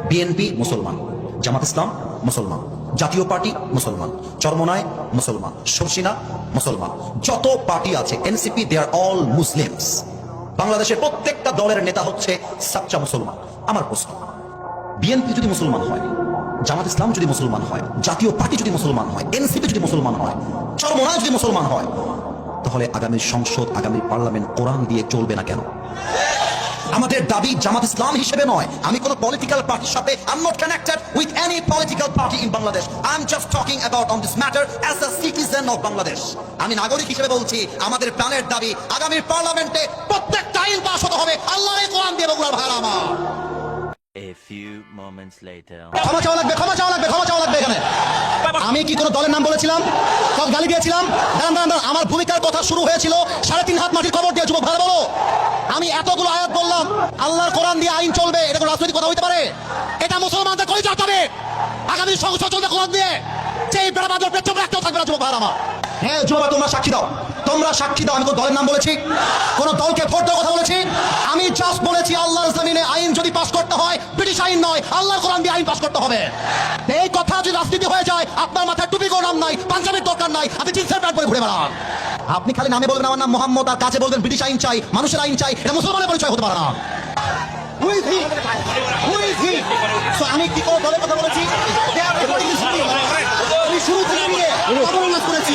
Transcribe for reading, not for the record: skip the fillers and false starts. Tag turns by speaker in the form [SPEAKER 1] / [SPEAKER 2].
[SPEAKER 1] BNP মুসলমান, জামাত ইসলাম মুসলমান, জাতীয় পার্টি মুসলমান, চরমনায় মুসলমান, শর্ষিনা মুসলমান, যত পার্টি আছে এনসিপি, দে আর অল মুসলিমস। বাংলাদেশের প্রত্যেকটা দলের নেতা হচ্ছে সাচ্চা মুসলমান। আমার প্রশ্ন, বিএনপি যদি মুসলমান হয়, জামাত ইসলাম যদি মুসলমান হয়, জাতীয় পার্টি যদি মুসলমান হয়, এনসিপি যদি মুসলমান হয়, চরমনায় যদি মুসলমান হয়, তাহলে আগামী সংসদ, আগামী পার্লামেন্ট কোরআন দিয়ে চলবে না কেন? আমাদের দাবি জামাত ইসলাম হিসেবে নয়, আমি কোন পলিটিক্যাল পার্টির সাথে I am not connected with any political party in Bangladesh. I am just talking about on this matter as a citizen of Bangladesh. আমি নাগরিক হিসেবে বলছি, আমাদের প্রাণের দাবি আগামী পার্লামেন্টে প্রত্যেকটা আইন পাস হতে হবে আল্লাহর কোরআন দিয়ে। বগুড়ার ভাইরা আমার,
[SPEAKER 2] A few moments later.
[SPEAKER 1] ক্ষমা চাওয়া লাগবে, ক্ষমা চাওয়া লাগবে, ক্ষমা চাওয়া লাগবে। এখানে আমি কি কোনো দলের নাম বলেছিলাম, সব গালি দিয়েছিলাম? দাঁড়ান, আমার ভূমিকার কথা শুরু হয়েছিল 3.5 হাত মাটির খবর দিয়ে। যুবক ভাই বলো, আমি এতগুলো আয়াত বললাম আল্লাহর কোরআন দিয়ে আইন চলবে, এটা কোনো রাজনৈতিক কথা হইতে পারে? এটা মুসলমানদের কই যাতে হবে? আগামী সংসদ চলবে কোরআন দিয়ে। সেই বেড়াবাদর পেছনে একটাও থাকবে না। যুবক ভাই আমার, হ্যাঁ যুবক, তোমরা সাক্ষী দাও, তোমরা সাক্ষী দাও। আমি কোন দলের নাম বলেছি? কোন দলকে ভোট দেওয়ার কথা বলেছি? আমি জাস্ট বলেছি আল্লাহর জমিনে আইন যদি পাস করতে হয়, ব্রিটিশ আইন নয়, আল্লাহর কোরআন দিয়ে আইন পাস করতে হবে। এই কথা যদি রাজনীতি হয়ে যায়, আপনার মাথায় টুপি কোনো নাম নাই, পাঞ্জাবির দরকার নাই, আপনি জিন্সের প্যান্ট পরে ঘুরে বেড়ান। আপনি খালি নামে বলবেন আমার নাম মোহাম্মদ, আর কাছে বলবেন ব্রিটিশ আইন চাই, মানুষের আইন চাই, এটা মুসলমানের পরিচয় হতে পারে না। আমি কি কোনো দলের কথা বলেছি? আমি শুরু থেকে নিয়ে করেছি